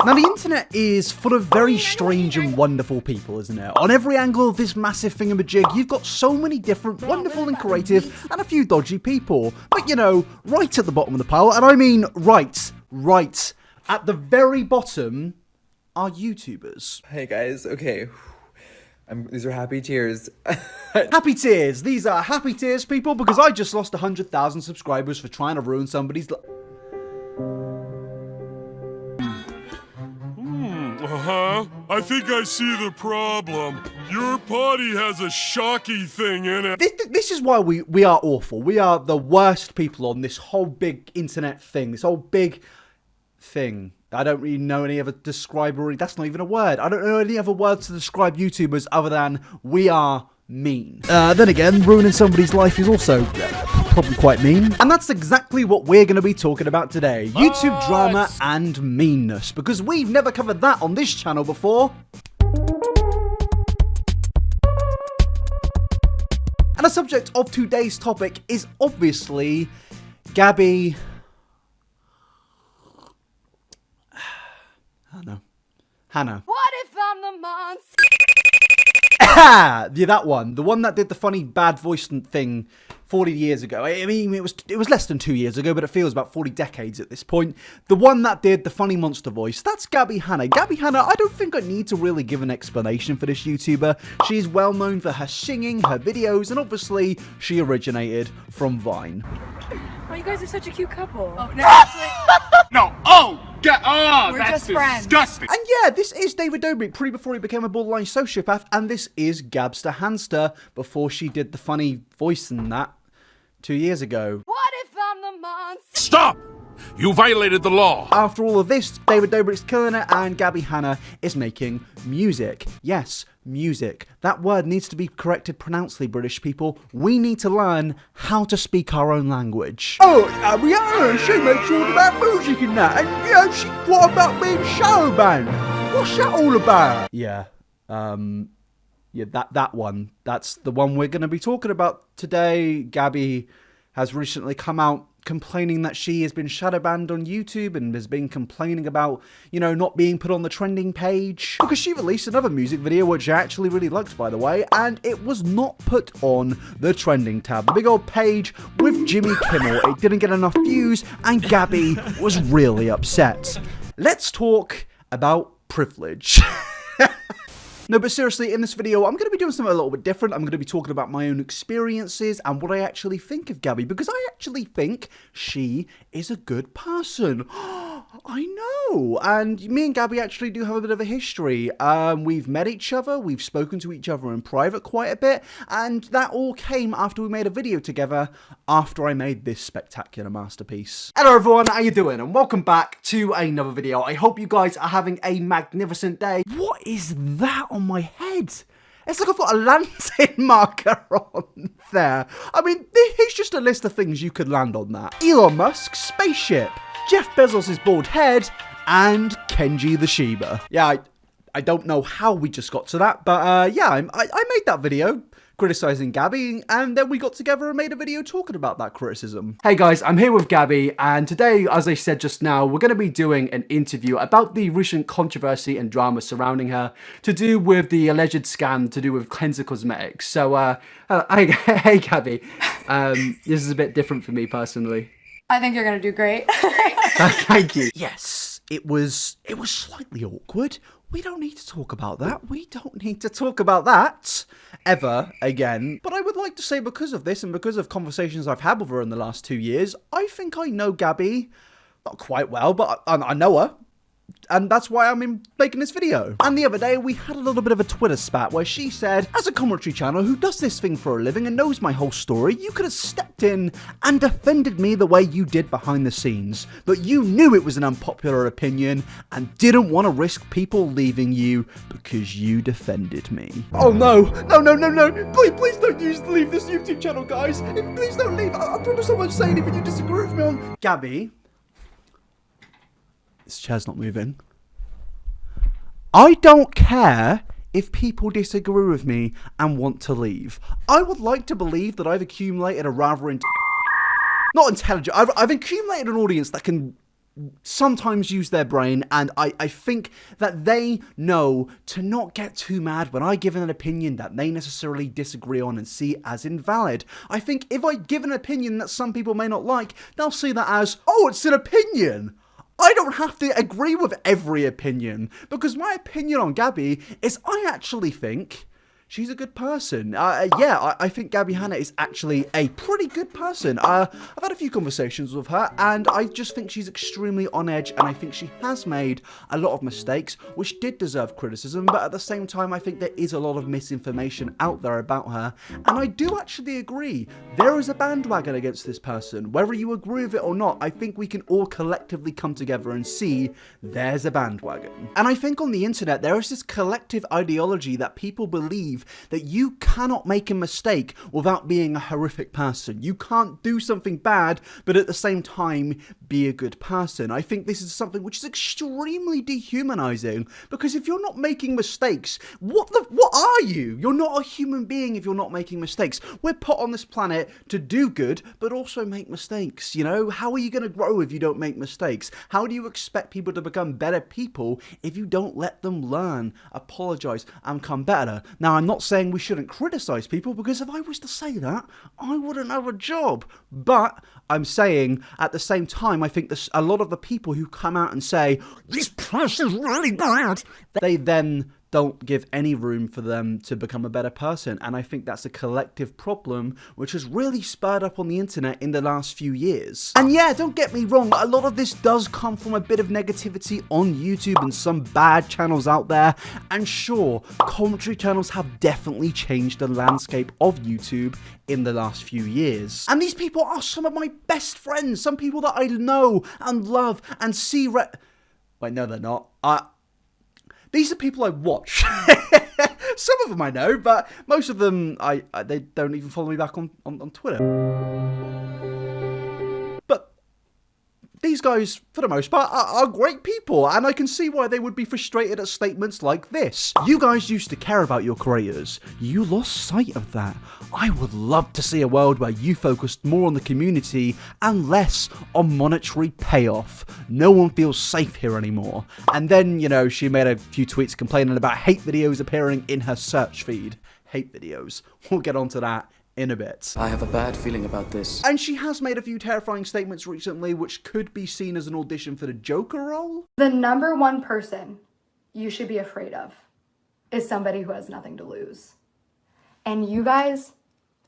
Now, the internet is full of very strange and wonderful people, isn't it? On every angle of this massive thingamajig, you've got so many different, wonderful and creative, and a few dodgy people. But, you know, right at the bottom of the pile, and I mean right at the very bottom, are YouTubers. Hey guys, okay. These are happy tears. Happy tears. These are happy tears, people, because I just lost 100,000 subscribers for trying to ruin somebody's life. I think I see the problem. Your potty has a shocky thing in it. This is why we are awful. We are the worst people on this whole big internet thing. This whole big thing. I don't really know any other describer. That's not even a word. I don't know any other words to describe YouTubers other than we are mean. Then again, ruining somebody's life is also probably quite mean. And that's exactly what we're going to be talking about today. YouTube drama and meanness. Because we've never covered that on this channel before. And the subject of today's topic is obviously Gabbie Hanna. What if I'm the monster? Yeah, that one. The one that did the funny bad voice thing 40 years ago. I mean, it was less than 2 years ago, but it feels about 40 decades at this point. The one that did the funny monster voice. That's Gabbie Hanna. Gabbie Hanna, I don't think I need to really give an explanation for this YouTuber. She's well known for her singing, her videos, and obviously she originated from Vine. Oh, you guys are such a cute couple. Oh, no, No, that's just friends. disgusting. And yeah, this is David Dobrik, pre before he became a borderline sociopath, and this is Gabster Hanster before she did the funny voice in that 2 years ago. What if I'm the monster? Stop! You violated the law. After all of this, David Dobrik's killing it, and Gabbie Hanna is making music. Yes, music. That word needs to be corrected pronouncedly, British people. We need to learn how to speak our own language. Oh, Rihanna, she makes all about music and that, and you know, she what about being showman? What's that all about? Yeah, that one. That's the one we're going to be talking about today. Gabbie has recently come out complaining that she has been shadow banned on YouTube and has been complaining about, you know, not being put on the trending page. Because she released another music video, which I actually really liked, by the way, and it was not put on the trending tab. The big old page with Jimmy Kimmel. It didn't get enough views, and Gabbie was really upset. Let's talk about privilege. No, but seriously, in this video, I'm going to be doing something a little bit different. I'm going to be talking about my own experiences and what I actually think of Gabbie, because I actually think she is a good person. I know. And me and Gabbie actually do have a bit of a history. We've met each other. We've spoken to each other in private quite a bit. And that all came after we made a video together after I made this spectacular masterpiece. Hello, everyone. How you doing? And welcome back to another video. I hope you guys are having a magnificent day. What is that on my head? It's like I've got a lantern marker on there. I mean, here's just a list of things you could land on that. Elon Musk's spaceship, Jeff Bezos' bald head, and Kenji the Shiba. Yeah, I don't know how we just got to that, but yeah, I made that video criticizing Gabbie, and then we got together and made a video talking about that criticism. Hey guys, I'm here with Gabbie, and today, as I said just now, we're going to be doing an interview about the recent controversy and drama surrounding her to do with the alleged scam to do with cleanser cosmetics. So, hey Gabbie, this is a bit different for me personally. I think you're gonna do great. Thank you. Yes, it was slightly awkward. We don't need to talk about that. We don't need to talk about that ever again. But I would like to say, because of this and because of conversations I've had with her in the last 2 years, I think I know Gabbie, not quite well, but I know her. And that's why I'm making this video. And the other day, we had a little bit of a Twitter spat where she said, as a commentary channel who does this thing for a living and knows my whole story, you could have stepped in and defended me the way you did behind the scenes. But you knew it was an unpopular opinion and didn't want to risk people leaving you because you defended me. Oh no, no. Please don't leave this YouTube channel, guys. Please don't leave. I promise I won't say anything you disagree with me on. Gabbie. This chair's not moving. I don't care if people disagree with me and want to leave. I would like to believe that I've accumulated a rather not intelligent. I've accumulated an audience that can sometimes use their brain, and I think that they know to not get too mad when I give an opinion that they necessarily disagree on and see as invalid. I think if I give an opinion that some people may not like, they'll see that as, oh, it's an opinion. I don't have to agree with every opinion, because my opinion on Gabbie is I actually think she's a good person. I think Gabbie Hanna is actually a pretty good person. I've had a few conversations with her, and I just think she's extremely on edge, and I think she has made a lot of mistakes, which did deserve criticism, but at the same time, I think there is a lot of misinformation out there about her, and I do actually agree. There is a bandwagon against this person. Whether you agree with it or not, I think we can all collectively come together and see there's a bandwagon. And I think on the internet, there is this collective ideology that people believe that you cannot make a mistake without being a horrific person. You can't do something bad, but at the same time, be a good person. I think this is something which is extremely dehumanizing, because if you're not making mistakes, what are you? You're not a human being if you're not making mistakes. We're put on this planet to do good, but also make mistakes, you know? How are you going to grow if you don't make mistakes? How do you expect people to become better people if you don't let them learn, apologize, and come better? Now, I'm not saying we shouldn't criticize people, because if I was to say that, I wouldn't have a job. But I'm saying at the same time, I think a lot of the people who come out and say, this person's really bad, they then don't give any room for them to become a better person. And I think that's a collective problem which has really spurred up on the internet in the last few years. And yeah, don't get me wrong, a lot of this does come from a bit of negativity on YouTube and some bad channels out there. And sure, commentary channels have definitely changed the landscape of YouTube in the last few years. And these people are some of my best friends, some people that I know and love and see wait, no, they're not. These are people I watch. Some of them I know, but most of them, they don't even follow me back on Twitter. But these guys, for the most part, are great people, and I can see why they would be frustrated at statements like this. You guys used to care about your creators. You lost sight of that. I would love to see a world where you focused more on the community and less on monetary payoff. No one feels safe here anymore. And then, you know, she made a few tweets complaining about hate videos appearing in her search feed. Hate videos. We'll get onto that in a bit. I have a bad feeling about this. And she has made a few terrifying statements recently which could be seen as an audition for the Joker role. The number one person you should be afraid of is somebody who has nothing to lose. And you guys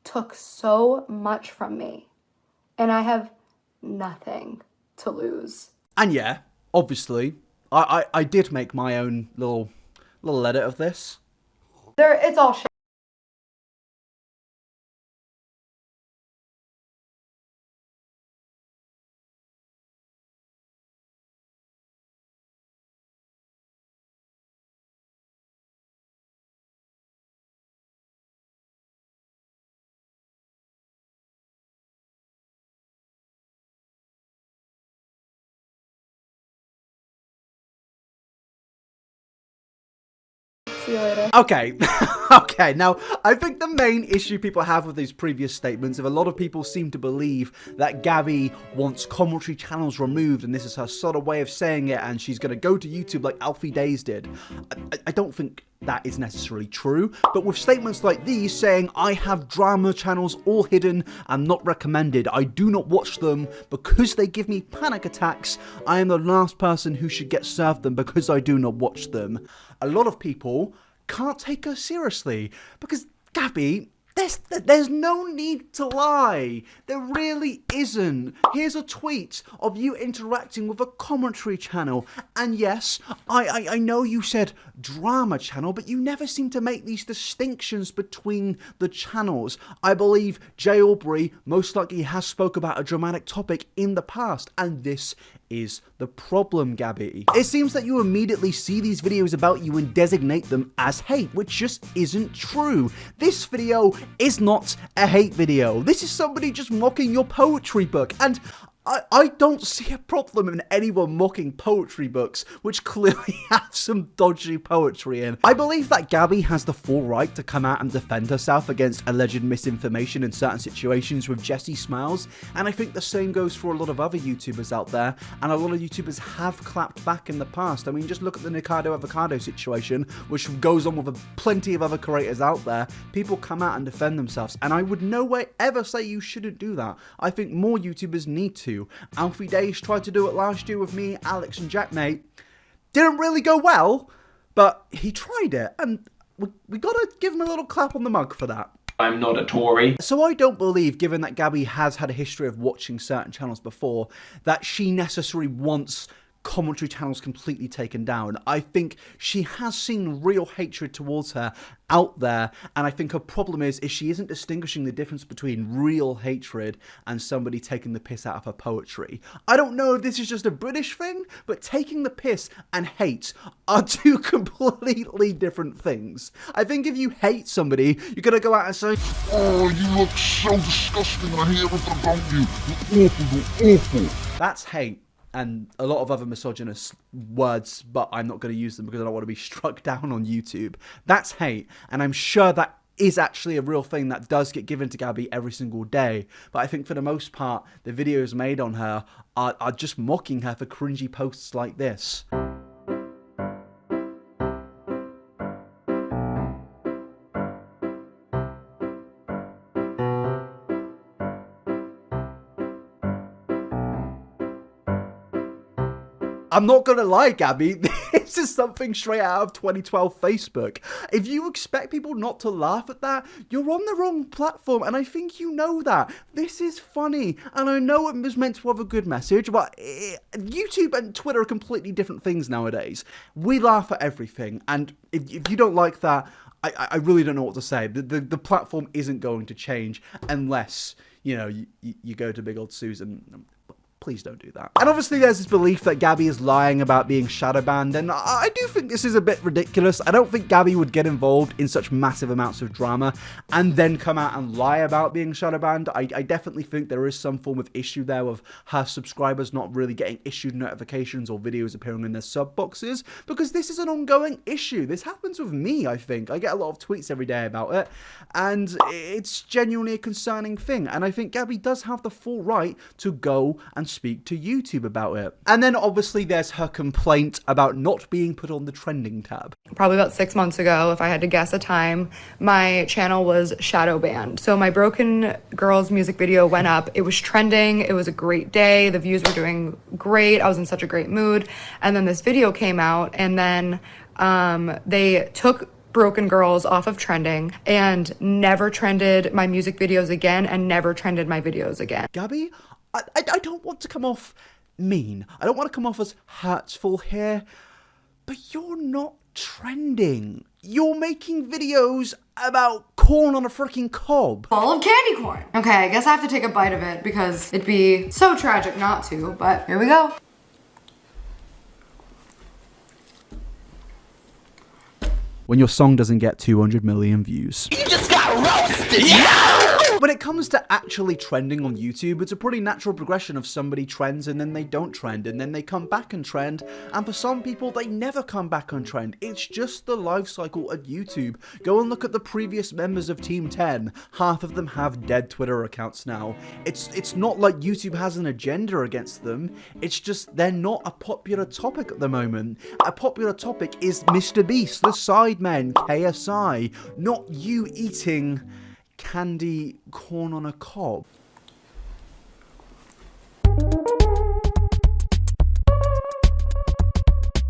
took so much from me, and I have nothing to lose. And yeah, obviously, I did make my own little edit of this. It's all shit. See you later. Okay, okay, now, I think the main issue people have with these previous statements is a lot of people seem to believe that Gabbie wants commentary channels removed, and this is her sort of way of saying it, and she's going to go to YouTube like Alfie Days did. I don't think that is necessarily true, but with statements like these saying, I have drama channels all hidden and not recommended, I do not watch them because they give me panic attacks, I am the last person who should get served them because I do not watch them. A lot of people can't take her seriously because Gabbie, there's no need to lie. There really isn't. Here's a tweet of you interacting with a commentary channel. And yes, I know you said drama channel, but you never seem to make these distinctions between the channels. I believe Jay Aubrey most likely has spoke about a dramatic topic in the past, and this is the problem, Gabbie. It seems that you immediately see these videos about you and designate them as hate, which just isn't true. This video is not a hate video. This is somebody just mocking your poetry book, and I don't see a problem in anyone mocking poetry books, which clearly have some dodgy poetry in. I believe that Gabbie has the full right to come out and defend herself against alleged misinformation in certain situations with Jessi Smiles, and I think the same goes for a lot of other YouTubers out there, and a lot of YouTubers have clapped back in the past. I mean, just look at the Nikado Avocado situation, which goes on with plenty of other creators out there. People come out and defend themselves, and I would no way ever say you shouldn't do that. I think more YouTubers need to. Alfie Days tried to do it last year with me, Alex, and Jackmate. Didn't really go well, but he tried it, and we gotta give him a little clap on the mug for that. I'm not a Tory. So I don't believe, given that Gabbie has had a history of watching certain channels before, that she necessarily wants commentary channels completely taken down. I think she has seen real hatred towards her out there, and I think her problem is she isn't distinguishing the difference between real hatred and somebody taking the piss out of her poetry. I don't know if this is just a British thing, but taking the piss and hate are two completely different things. I think if you hate somebody, you're gonna go out and say, "Oh, you look so disgusting, I hate everything about you. You're awful, you're awful." that's hate. And a lot of other misogynist words, but I'm not going to use them because I don't want to be struck down on YouTube. That's hate, and I'm sure that is actually a real thing that does get given to Gabbie every single day. But I think for the most part, the videos made on her are just mocking her for cringy posts like this. I'm not gonna lie, Gabbie, this is something straight out of 2012 Facebook. If you expect people not to laugh at that, you're on the wrong platform, and I think you know that. This is funny, and I know it was meant to have a good message, but YouTube and Twitter are completely different things nowadays. We laugh at everything, and if you don't like that, I really don't know what to say. The platform isn't going to change unless, you know, you go to big old Susan. Please don't do that. And obviously there's this belief that Gabbie is lying about being shadow banned, and I do think this is a bit ridiculous. I don't think Gabbie would get involved in such massive amounts of drama and then come out and lie about being shadow banned. I definitely think there is some form of issue there with her subscribers not really getting issued notifications or videos appearing in their sub boxes, because this is an ongoing issue. This happens with me, I think. I get a lot of tweets every day about it, and it's genuinely a concerning thing. And I think Gabbie does have the full right to go and speak to YouTube about it. And then obviously there's her complaint about not being put on the trending tab. Probably about 6 months ago, if I had to guess a time, my channel was shadow banned. So my Broken Girls music video went up. It was trending. It was a great day. The views were doing great. I was in such a great mood. And then this video came out, and then they took Broken Girls off of trending and never trended my music videos again, and never trended my videos again. Gabbie, I don't want to come off mean. I don't want to come off as hurtful here, but you're not trending. You're making videos about corn on a freaking cob. Ball of candy corn. Okay, I guess I have to take a bite of it because it'd be so tragic not to, but here we go. When your song doesn't get 200 million views. You just got roasted! Yeah! When it comes to actually trending on YouTube, it's a pretty natural progression of somebody trends and then they don't trend and then they come back and trend, and for some people they never come back on trend. It's just the life cycle of YouTube. Go and look at the previous members of Team 10. Half of them have dead Twitter accounts now. It's not like YouTube has an agenda against them, it's just they're not a popular topic at the moment. A popular topic is Mr. Beast, the Sidemen, KSI, not you eating candy corn on a cob.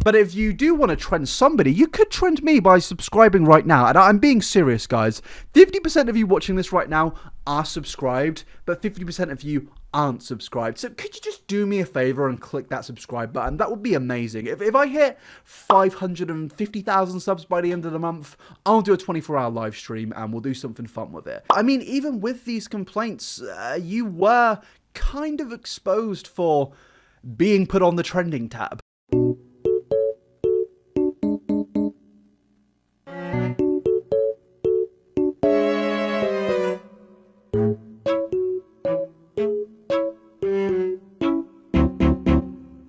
But if you do want to trend somebody, you could trend me by subscribing right now. And I'm being serious, guys. 50% of you watching this right now are subscribed, but 50% of you aren't subscribed. So could you just do me a favor and click that subscribe button? That would be amazing. If I hit 550,000 subs by the end of the month, I'll do a 24-hour live stream and we'll do something fun with it. I mean, even with these complaints, you were kind of exposed for being put on the trending tab.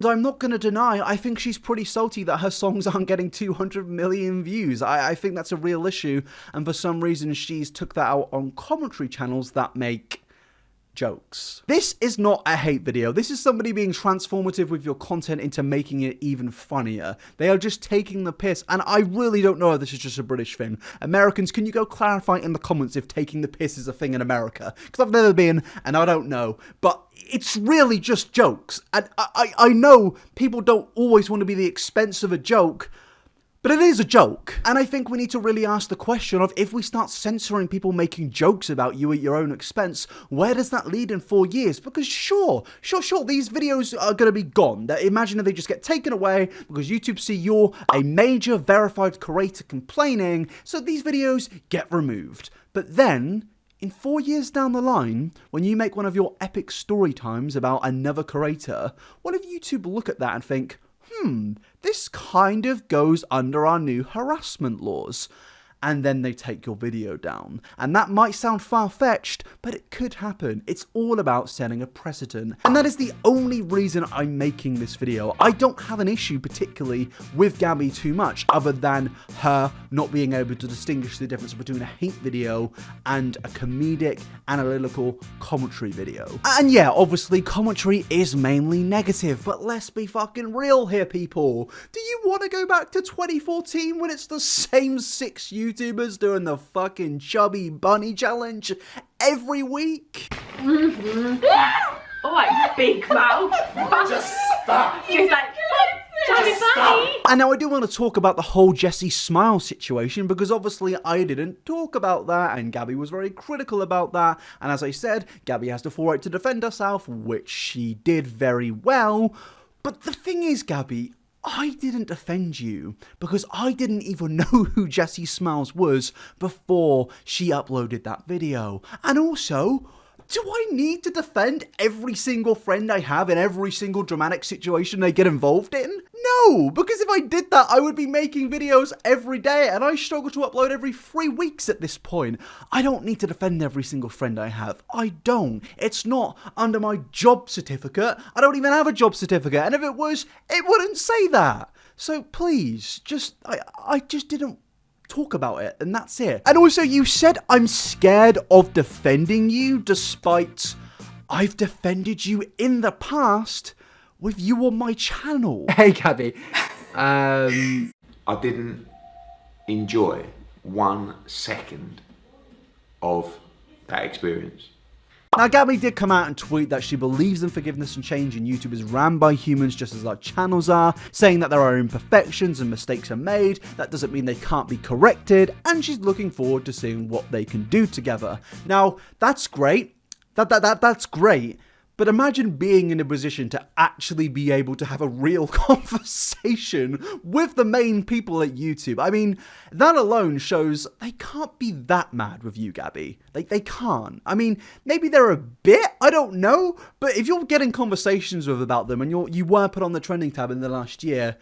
I'm not going to deny, I think she's pretty salty that her songs aren't getting 200 million views. I think that's a real issue, and for some reason she's took that out on commentary channels that make jokes. This is not a hate video. This is somebody being transformative with your content into making it even funnier. They are just taking the piss, and I really don't know if this is just a British thing. Americans, can you go clarify in the comments if taking the piss is a thing in America? Because I've never been, and I don't know. But it's really just jokes. And I know people don't always want to be the expense of a joke, but it is a joke. And I think we need to really ask the question of, if we start censoring people making jokes about you at your own expense, where does that lead in 4 years? Because sure, these videos are going to be gone. Imagine if they just get taken away because YouTube see you're a major verified creator complaining, so these videos get removed. But then, in 4 years down the line, when you make one of your epic story times about another creator, what if YouTube look at that and think, this kind of goes under our new harassment laws? And then they take your video down. And that might sound far-fetched, but it could happen. It's all about setting a precedent. And that is the only reason I'm making this video. I don't have an issue particularly with Gabbie too much, other than her not being able to distinguish the difference between a hate video and a comedic, analytical commentary video. And yeah, obviously commentary is mainly negative, but let's be fucking real here, people. Do you want to go back to 2014 when it's the same 6 YouTubers doing the fucking chubby bunny challenge every week? Oh, like big mouth. Just stop. She's like, chubby bunny. And now I do want to talk about the whole Jessi smile situation, because obviously I didn't talk about that, and Gabbie was very critical about that. And as I said, Gabbie has the full right to defend herself, which she did very well. But the thing is, Gabbie, I didn't defend you because I didn't even know who Jessi Smiles was before she uploaded that video. And also, do I need to defend every single friend I have in every single dramatic situation they get involved in? No, because if I did that, I would be making videos every day, and I struggle to upload every 3 weeks at this point. I don't need to defend every single friend I have. I don't. It's not under my job certificate. I don't even have a job certificate, and if it was, it wouldn't say that. So please, I just didn't talk about it, and that's it. And also, you said I'm scared of defending you, despite I've defended you in the past with you on my channel. Hey, Gabbie. I didn't enjoy 1 second of that experience. Now, Gabbie did come out and tweet that she believes in forgiveness and change, and YouTube is ran by humans just as our channels are, saying that there are imperfections and mistakes are made. That doesn't mean they can't be corrected, and she's looking forward to seeing what they can do together. Now, that's great. That's great. But imagine being in a position to actually be able to have a real conversation with the main people at YouTube. I mean, that alone shows they can't be that mad with you, Gabbie. They can't. I mean, maybe they're a bit, I don't know. But if you're getting conversations with about them and you were put on the trending tab in the last year,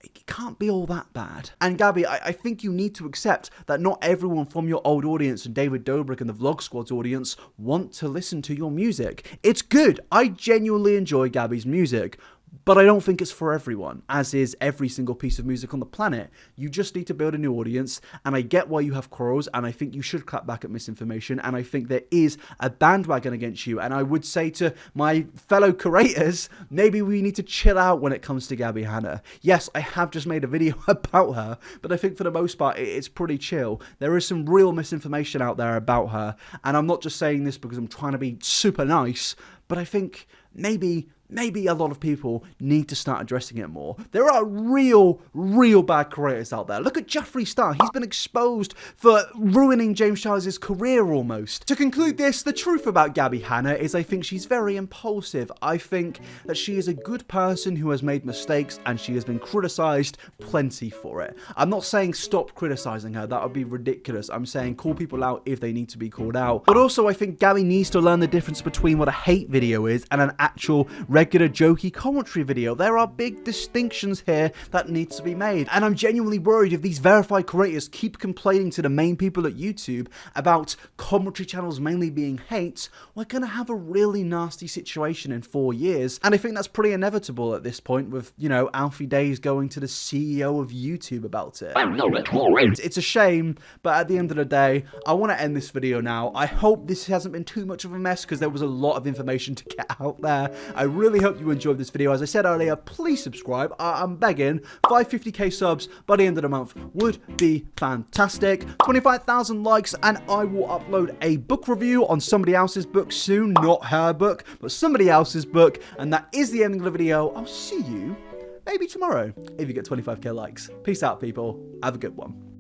it can't be all that bad. And Gabbie, I think you need to accept that not everyone from your old audience and David Dobrik and the Vlog Squad's audience want to listen to your music. It's good. I genuinely enjoy Gabbie's music, but I don't think it's for everyone, as is every single piece of music on the planet. You just need to build a new audience, and I get why you have quarrels, and I think you should clap back at misinformation, and I think there is a bandwagon against you, and I would say to my fellow creators, maybe we need to chill out when it comes to Gabbie Hanna. Yes, I have just made a video about her, but I think for the most part, it's pretty chill. There is some real misinformation out there about her, and I'm not just saying this because I'm trying to be super nice, but I think maybe a lot of people need to start addressing it more. There are real bad creators out there. Look at Jeffree Star. He's been exposed for ruining James Charles' career almost. To conclude this, the truth about Gabbie Hanna is I think she's very impulsive. I think that she is a good person who has made mistakes, and she has been criticized plenty for it. I'm not saying stop criticizing her. That would be ridiculous. I'm saying call people out if they need to be called out. But also, I think Gabbie needs to learn the difference between what a hate video is and an actual regular regular jokey commentary video. There are big distinctions here that needs to be made. And I'm genuinely worried if these verified creators keep complaining to the main people at YouTube about commentary channels mainly being hate, we're going to have a really nasty situation in 4 years. And I think that's pretty inevitable at this point with, you know, Alfie Days going to the CEO of YouTube about it. It's a shame, but at the end of the day, I want to end this video now. I hope this hasn't been too much of a mess because there was a lot of information to get out there. I really hope you enjoyed this video. As I said earlier, please subscribe. I'm begging. 550k subs by the end of the month would be fantastic. 25,000 likes and I will upload a book review on somebody else's book soon. Not her book, but somebody else's book. And that is the ending of the video. I'll see you maybe tomorrow if you get 25k likes. Peace out, people. Have a good one.